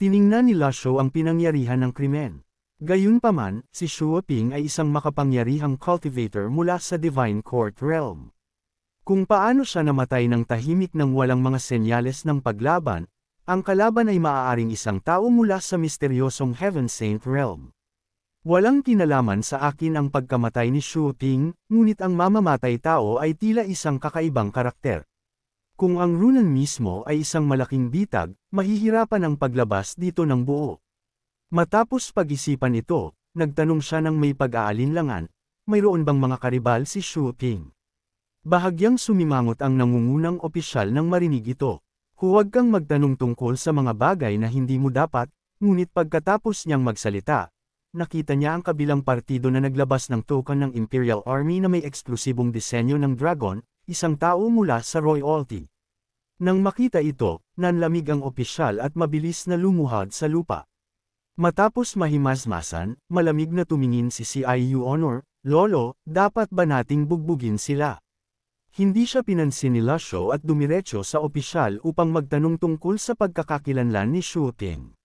Tiningnan ni Lasho ang pinangyarihan ng krimen. Gayunpaman, si Shuoping ay isang makapangyarihang cultivator mula sa Divine Court Realm. Kung paano siya namatay ng tahimik nang walang mga senyales ng paglaban, ang kalaban ay maaaring isang tao mula sa misteryosong Heaven Saint Realm. Walang kinalaman sa akin ang pagkamatay ni Shuoping, ngunit ang mamamatay tao ay tila isang kakaibang karakter. Kung ang runan mismo ay isang malaking bitag, mahihirapan ang paglabas dito ng buo. Matapos pag-isipan ito, nagtanong siya ng may pag-aalinlangan, mayroon bang mga karibal si Shuoping? Bahagyang sumimangot ang nangungunang opisyal nang marinig ito. Huwag kang magtanong tungkol sa mga bagay na hindi mo dapat, ngunit pagkatapos niyang magsalita, nakita niya ang kabilang partido na naglabas ng token ng Imperial Army na may eksklusibong disenyo ng dragon, isang tao mula sa royalty. Nang makita ito, nanlamig ang opisyal at mabilis na lumuhad sa lupa. Matapos mahimasmasan, malamig na tumingin si CIU Honor, "Lolo, dapat ba nating bugbugin sila?" Hindi siya pinansin ni Lasho at dumiretso sa opisyal upang magtanong tungkol sa pagkakakilanlan ni Shuoping.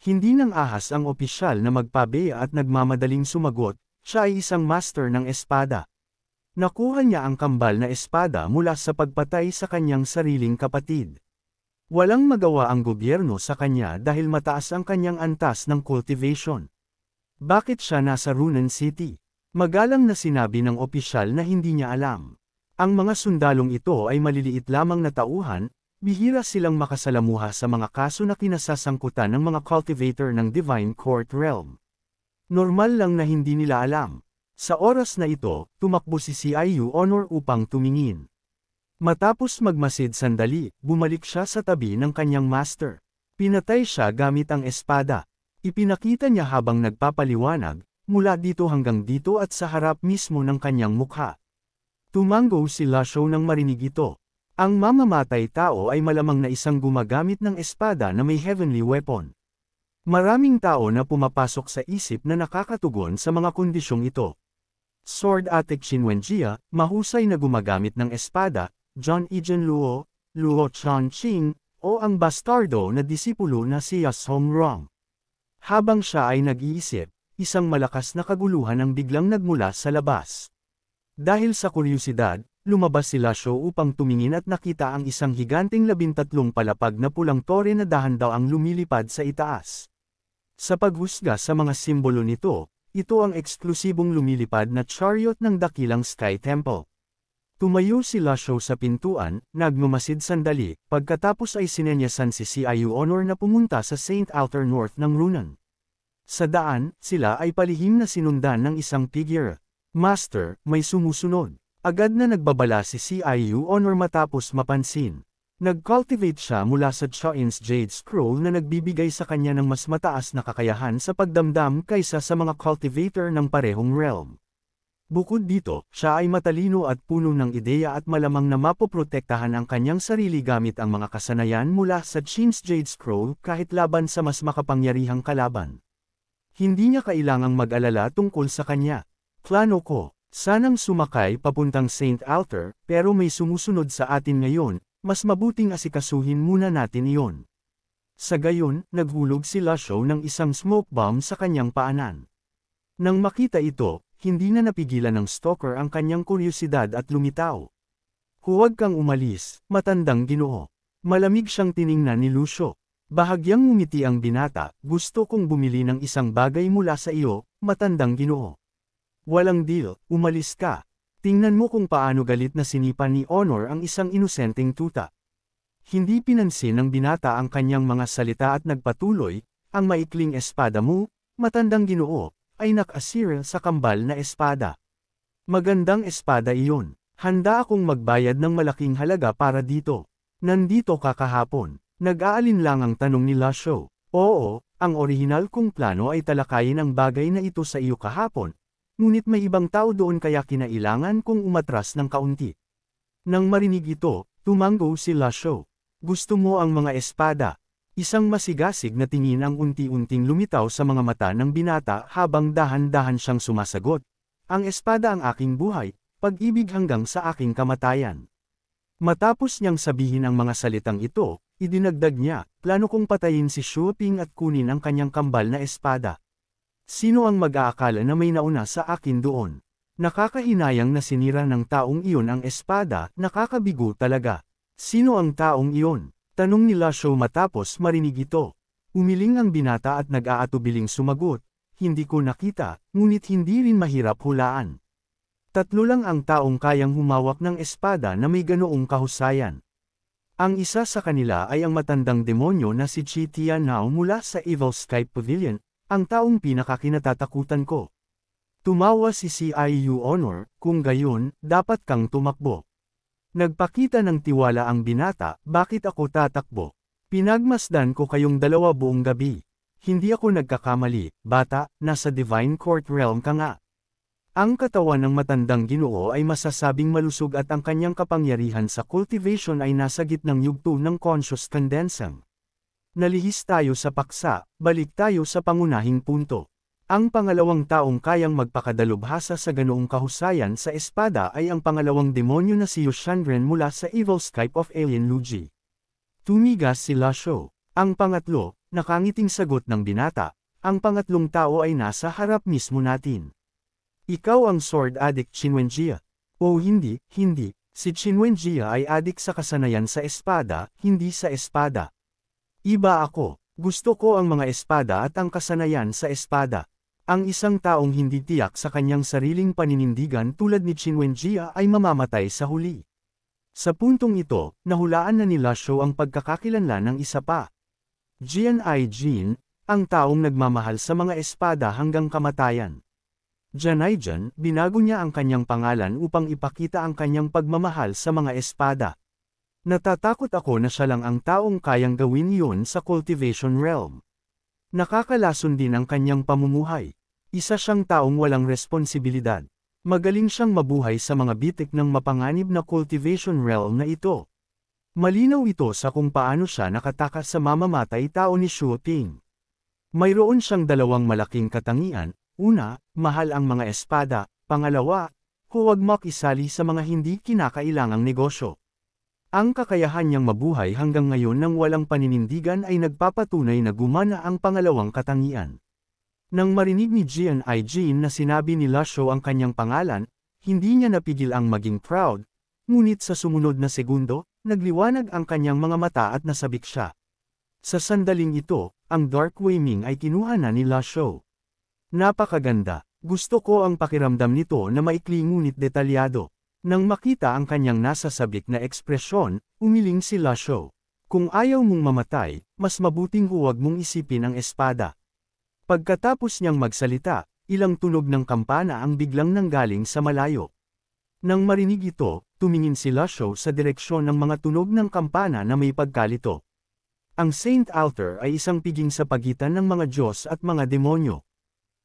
Hindi nang ahas ang opisyal na magpabeya at nagmamadaling sumagot, siya ay isang master ng espada. Nakuha niya ang kambal na espada mula sa pagpatay sa kanyang sariling kapatid. Walang magawa ang gobyerno sa kanya dahil mataas ang kanyang antas ng cultivation. Bakit siya nasa Runan City? Magalang na sinabi ng opisyal na hindi niya alam. Ang mga sundalong ito ay maliliit lamang na tauhan, bihira silang makasalamuha sa mga kaso na kinasasangkutan ng mga cultivator ng Divine Court Realm. Normal lang na hindi nila alam. Sa oras na ito, tumakbo si CIU Honor upang tumingin. Matapos magmasid sandali, bumalik siya sa tabi ng kanyang master. Pinatay siya gamit ang espada. Ipinakita niya habang nagpapaliwanag, mula dito hanggang dito at sa harap mismo ng kanyang mukha. Tumango si Lasho nang marinig ito. Ang mamamatay tao ay malamang na isang gumagamit ng espada na may heavenly weapon. Maraming tao na pumapasok sa isip na nakakatugon sa mga kondisyong ito. Sword Attack Shinwenjia, mahusay na gumagamit ng espada, John Ejen Luo, Luo Changqing, o ang bastardo na disipulo na si Yashong Rong. Habang siya ay nag-iisip, isang malakas na kaguluhan ang biglang nagmula sa labas. Dahil sa kuryusidad, lumabas si Lasho upang tumingin at nakita ang isang higanteng 13 palapag na pulang tore na dahan-daang lumilipad sa itaas. Sa paghusga sa mga simbolo nito, ito ang eksklusibong lumilipad na chariot ng dakilang Sky Temple. Tumayo si Lasho sa pintuan, nagmamasid sandali, pagkatapos ay sinenyasan si CIU Honor na pumunta sa St. Altar North ng Runan. Sa daan, sila ay palihim na sinundan ng isang figure. "Master, may sumusunod." Agad na nagbabala si CIU Honor matapos mapansin. Nag-cultivate siya mula sa Chain's Jade Scroll na nagbibigay sa kanya ng mas mataas na kakayahan sa pagdamdam kaysa sa mga cultivator ng parehong realm. Bukod dito, siya ay matalino at puno ng ideya at malamang na mapoprotektahan ang kanyang sarili gamit ang mga kasanayan mula sa Chain's Jade Scroll kahit laban sa mas makapangyarihang kalaban. Hindi niya kailangang mag-alala tungkol sa kanya. "Plano ko, sanang sumakay papuntang St. Altar, pero may sumusunod sa atin ngayon, mas mabuting asikasuhin muna natin iyon." Sa gayon, naghulog si Lasho ng isang smoke bomb sa kanyang paanan. Nang makita ito, hindi na napigilan ng stalker ang kanyang kuryusidad at lumitaw. "Huwag kang umalis, matandang ginoo." Malamig siyang tiningnan ni Lusho. Bahagyang ngumiti ang binata, "Gusto kong bumili ng isang bagay mula sa iyo, matandang ginoo." "Walang deal, umalis ka." Tingnan mo kung paano galit na sinipa ni Honor ang isang inosenteng tuta. Hindi pinansin ng binata ang kanyang mga salita at nagpatuloy, "Ang maikling espada mo, matandang ginoo, ay nakasira sa kambal na espada. Magandang espada iyon. Handa akong magbayad ng malaking halaga para dito. Nandito ka kahapon." Nag-aalin lang ang tanong ni Lasho. "Oo, ang orihinal kong plano ay talakayin ang bagay na ito sa iyo kahapon. Ngunit may ibang tao doon kaya kinailangan kong umatras ng kaunti." Nang marinig ito, tumango si Lasho. "Gusto mo ang mga espada?" Isang masigasig na tingin ang unti-unting lumitaw sa mga mata ng binata habang dahan-dahan siyang sumasagot. "Ang espada ang aking buhay, pag-ibig hanggang sa aking kamatayan." Matapos niyang sabihin ang mga salitang ito, Idinagdag niya, plano kong patayin si Xu Ping at kunin ang kanyang kambal na espada. Sino ang mag-aakala na may nauna sa akin doon? Nakakahinayang na sinira ng taong iyon ang espada, nakakabigo talaga. Sino ang taong iyon? Tanong ni Lasho matapos marinig ito. Umiling ang binata at nag-aatubiling sumagot, hindi ko nakita, ngunit hindi rin mahirap hulaan. Tatlo lang ang taong kayang humawak ng espada na may ganoong kahusayan. Ang isa sa kanila ay ang matandang demonyo na si Chi Tianao mula sa Evil Sky Pavilion, ang taong pinakakinatatakutan ko. Tumawa si CIU Honor, kung gayon, dapat kang tumakbo. Nagpakita ng tiwala ang binata, bakit ako tatakbo? Pinagmasdan ko kayong dalawa buong gabi. Hindi ako nagkakamali, bata, nasa Divine Court Realm ka nga. Ang katawan ng matandang Ginoo ay masasabing malusog at ang kanyang kapangyarihan sa cultivation ay nasa gitnang yugto ng conscious condensing. Nalihis tayo sa paksa, balik tayo sa pangunahing punto. Ang pangalawang taong kayang magpakadalubhasa sa ganoong kahusayan sa espada ay ang pangalawang demonyo na si Yushandren mula sa Evil Skype of Alien Luigi. Tumigas si Lasho. Ang pangatlo, nakangiting sagot ng binata, ang pangatlong tao ay nasa harap mismo natin. Ikaw ang sword addict Chinwenjia. O hindi, si Chinwenjia ay addict sa kasanayan sa espada, hindi sa espada. Iba ako, gusto ko ang mga espada at ang kasanayan sa espada. Ang isang taong hindi tiyak sa kanyang sariling paninindigan tulad ni Chinwenjia ay mamamatay sa huli. Sa puntong ito, nahulaan na ni Lasho ang pagkakakilanlan ng isa pa. Jian Ai Jin, ang taong nagmamahal sa mga espada hanggang kamatayan. Janaijan, binago niya ang kanyang pangalan upang ipakita ang kanyang pagmamahal sa mga espada. Natatakot ako na siya lang ang taong kayang gawin iyon sa cultivation realm. Nakakalason din ang kanyang pamumuhay. Isa siyang taong walang responsibilidad. Magaling siyang mabuhay sa mga bitik ng mapanganib na cultivation realm na ito. Malinaw ito sa kung paano siya nakatakas sa mamamatay tao ni Xu Ping. Mayroon siyang dalawang malaking katangian. Una, mahal ang mga espada. Pangalawa, huwag makisali sa mga hindi kinakailangang negosyo. Ang kakayahan niyang mabuhay hanggang ngayon nang walang paninindigan ay nagpapatunay na gumana ang pangalawang katangian. Nang marinig ni Jian Ai Jin na sinabi ni Lasho ang kanyang pangalan, hindi niya napigil ang maging proud, ngunit sa sumunod na segundo, nagliwanag ang kanyang mga mata at nasabik siya. Sa sandaling ito, ang Dark Wei Ming ay kinuha na ni Lasho. Napakaganda. Gusto ko ang pakiramdam nito na maikli ngunit detalyado. Nang makita ang kanyang nasasabik na ekspresyon, umiling si Lasho. Kung ayaw mong mamatay, mas mabuting huwag mong isipin ang espada. Pagkatapos niyang magsalita, ilang tunog ng kampana ang biglang nanggaling sa malayo. Nang marinig ito, tumingin si Lasho sa direksyon ng mga tunog ng kampana na may pagkalito. Ang Saint Altar ay isang piging sa pagitan ng mga Diyos at mga demonyo.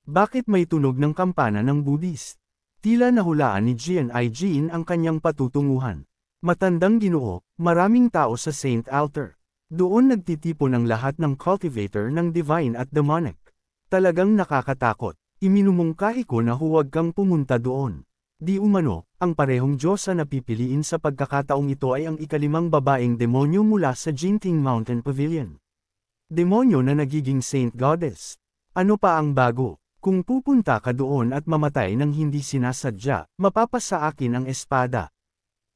Bakit may tunog ng kampana ng Buddhist? Tila nahulaan ni Jian Ai Jin ang kanyang patutunguhan. Matandang Ginoo, maraming tao sa Saint Altar. Doon nagtitipon ang lahat ng cultivator ng divine at demonic. Talagang nakakatakot. Iminumungkahi ko na huwag kang pumunta doon. Di umano, ang parehong Diyos na napipiliin sa pagkakataong ito ay ang ikalimang babaeng demonyo mula sa Jinting Mountain Pavilion. Demonyo na nagiging Saint Goddess. Ano pa ang bago? Kung pupunta ka doon at mamatay nang hindi sinasadya, mapapasa akin ang espada.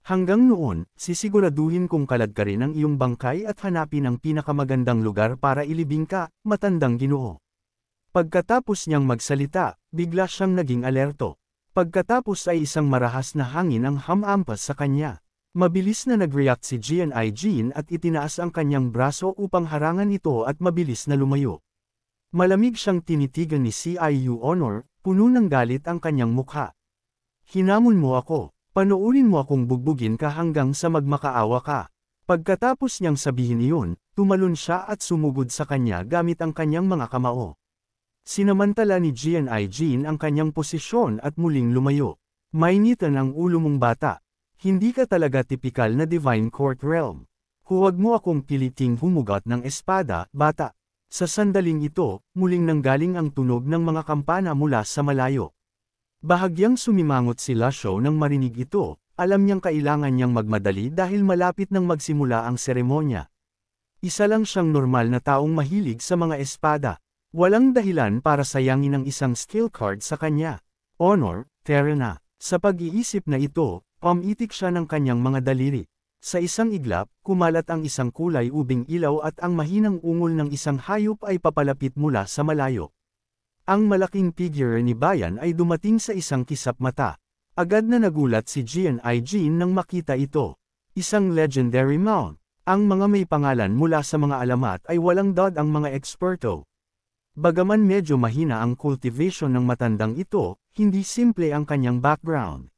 Hanggang noon, sisiguraduhin kong kalad ka rin ang iyong bangkay at hanapin ang pinakamagandang lugar para ilibing ka, matandang Ginoo. Pagkatapos niyang magsalita, bigla siyang naging alerto. Pagkatapos ay isang marahas na hangin ang hamampas sa kanya. Mabilis na nag-react si Jian Ai Jin at itinaas ang kanyang braso upang harangan ito at mabilis na lumayo. Malamig siyang tinitigan ni CIU Honor, puno ng galit ang kanyang mukha. Hinamon mo ako, panoorin mo akong bugbugin ka hanggang sa magmakaawa ka. Pagkatapos niyang sabihin iyon, tumalon siya at sumugod sa kanya gamit ang kanyang mga kamao. Sinamantala ni Jian Ai Jin ang kanyang posisyon at muling lumayo. Mainitan ang ulo mong bata. Hindi ka talaga tipikal na Divine Court Realm. Huwag mo akong piliting humugat ng espada, bata. Sa sandaling ito, muling nanggaling ang tunog ng mga kampana mula sa malayo. Bahagyang sumimangot si Lasho nang marinig ito, alam niyang kailangan niyang magmadali dahil malapit nang magsimula ang seremonya. Isa lang siyang normal na taong mahilig sa mga espada. Walang dahilan para sayangin ang isang skill card sa kanya. Honor, Terena. Sa pag-iisip na ito, umitik siya ng kanyang mga daliri. Sa isang iglap, kumalat ang isang kulay ubing ilaw at ang mahinang ungol ng isang hayop ay papalapit mula sa malayo. Ang malaking figure ni Bayan ay dumating sa isang kisap mata. Agad na nagulat si Jian-ai Jin nang makita ito. Isang legendary mount. Ang mga may pangalan mula sa mga alamat ay walang dod ang mga eksperto. Bagaman medyo mahina ang cultivation ng matandang ito, hindi simple ang kanyang background.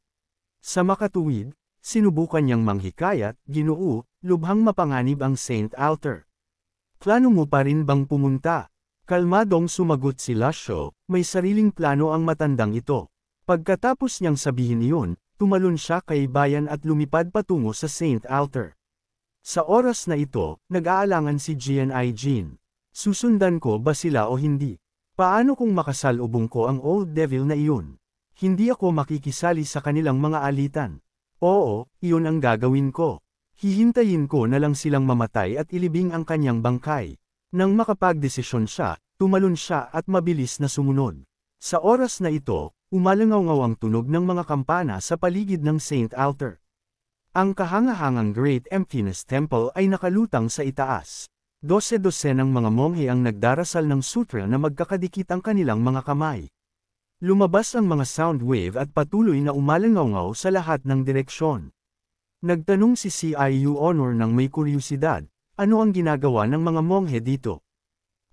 Sa makatuwid, sinubukan niyang manghikayat, Ginoo, lubhang mapanganib ang Saint Altar. Plano mo pa rin bang pumunta? Kalmadong sumagot si Lasho, may sariling plano ang matandang ito. Pagkatapos niyang sabihin iyon, tumalon siya kay Bayan at lumipad patungo sa Saint Altar. Sa oras na ito, nag-aalangan si Jian-ai Jin. Susundan ko ba sila o hindi? Paano kung makasalubong ko ang old devil na iyon? Hindi ako makikisali sa kanilang mga alitan. Oo, iyon ang gagawin ko. Hihintayin ko na lang silang mamatay at ilibing ang kanyang bangkay. Nang makapagdesisyon siya, tumalon siya at mabilis na sumunod. Sa oras na ito, umalangaw-ngaw ang tunog ng mga kampana sa paligid ng Saint Altar. Ang kahangahangang Great Emptiness Temple ay nakalutang sa itaas. Dose-dosenang mga monghe ang nagdarasal ng sutra na magkakadikit ang kanilang mga kamay. Lumabas ang mga sound wave at patuloy na umalangaw-ngaw sa lahat ng direksyon. Nagtanong si CIU Honor ng may kuryosidad, ano ang ginagawa ng mga monghe dito?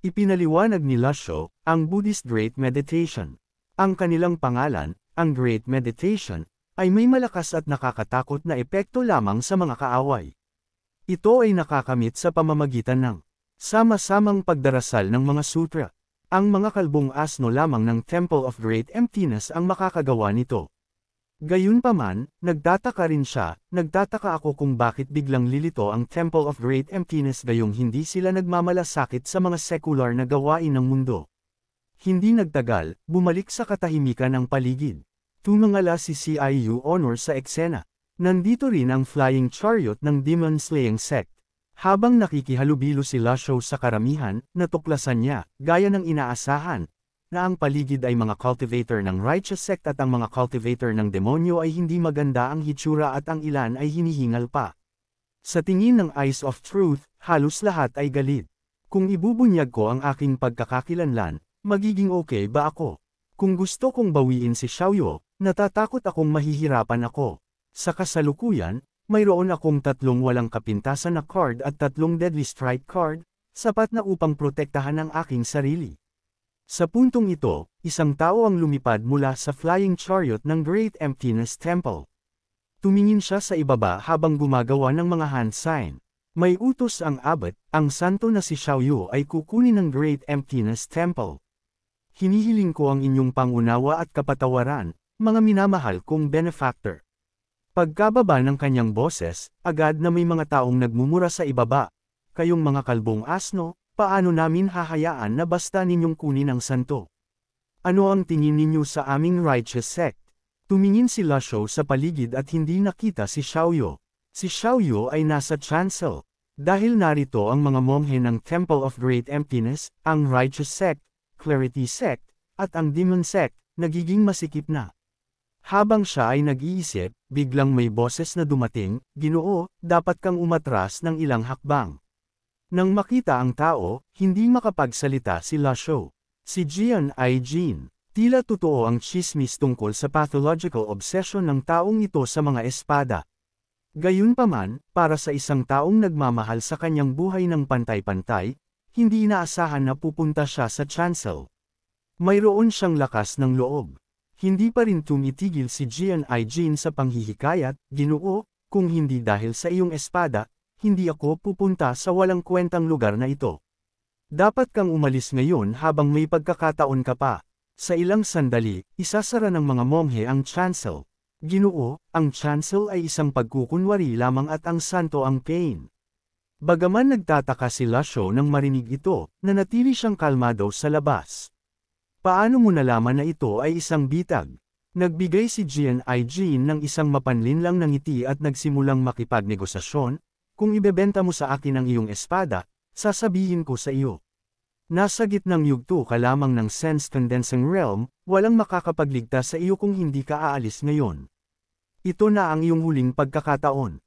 Ipinaliwanag ni Lasho, ang Buddhist Great Meditation. Ang kanilang pangalan, ang Great Meditation, ay may malakas at nakakatakot na epekto lamang sa mga kaaway. Ito ay nakakamit sa pamamagitan ng sama-samang pagdarasal ng mga sutra. Ang mga kalbong asno lamang ng Temple of Great Emptiness ang makakagawa nito. Gayunpaman, nagtataka rin siya, nagtataka ako kung bakit biglang lilito ang Temple of Great Emptiness gayong hindi sila nagmamalasakit sa mga sekular na gawain ng mundo. Hindi nagtagal, bumalik sa katahimikan ang paligid. Tumangala si CIU Honor sa eksena. Nandito rin ang flying chariot ng Demon Slaying Sect. Habang nakikihalubilo si Lasho sa karamihan, natuklasan niya, gaya ng inaasahan, na ang paligid ay mga cultivator ng Righteous Sect at ang mga cultivator ng demonyo ay hindi maganda ang hitsura at ang ilan ay hinihingal pa. Sa tingin ng Eyes of Truth, halos lahat ay galit. Kung ibubunyag ko ang aking pagkakakilanlan, magiging okay ba ako? Kung gusto kong bawiin si Xiaoyu, natatakot akong mahihirapan ako. Sa kasalukuyan, mayroon akong 3 walang kapintasan na card at 3 Deadly Strike card, sapat na upang protektahan ang aking sarili. Sa puntong ito, isang tao ang lumipad mula sa flying chariot ng Great Emptiness Temple. Tumingin siya sa ibaba habang gumagawa ng mga hand sign. May utos ang abbot, ang santo na si Xiaoyu ay kukunin ng Great Emptiness Temple. Hinihiling ko ang inyong pangunawa at kapatawaran, mga minamahal kong benefactor. Pagkababa ng kanyang boses, agad na may mga taong nagmumura sa ibaba. Kayong mga kalbong asno, paano namin hahayaan na basta ninyong kunin ang santo? Ano ang tingin ninyo sa aming Righteous Sect? Tumingin si Lasho sa paligid at hindi nakita si Xiaoyu. Si Xiaoyu ay nasa chancel. Dahil narito ang mga monghe ng Temple of Great Emptiness, ang Righteous Sect, Clarity Sect, at ang Demon Sect, nagiging masikip na. Habang siya ay nag-iisip, biglang may boses na dumating, Ginoo, dapat kang umatras ng ilang hakbang. Nang makita ang tao, hindi makapagsalita si Lasho. Si Jian-ai Jin. Tila totoo ang chismis tungkol sa pathological obsession ng taong ito sa mga espada. Gayunpaman, para sa isang taong nagmamahal sa kanyang buhay ng pantay-pantay, hindi inaasahan na pupunta siya sa chancel. Mayroon siyang lakas ng loob. Hindi pa rin tumitigil si Jian-ai Jin sa panghihikayat, Ginoo, kung hindi dahil sa iyong espada, hindi ako pupunta sa walang kwentang lugar na ito. Dapat kang umalis ngayon habang may pagkakataon ka pa. Sa ilang sandali, isasara ng mga monghe ang chancel. Ginoo, ang chancel ay isang pagkukunwari lamang at ang santo ang pain. Bagaman nagtataka si Lasho nang marinig ito, nanatili siyang kalmado sa labas. Paano mo nalaman na ito ay isang bitag? Nagbigay si Jian-ai Jin ng isang mapanlinlang na ngiti at nagsimulang makipagnegosasyon, kung ibebenta mo sa akin ang iyong espada, Sasabihin ko sa iyo. Nasa gitnang yugto ka lamang ng sense condensing realm, walang makakapagligtas sa iyo kung hindi ka aalis ngayon. Ito na ang iyong huling pagkakataon.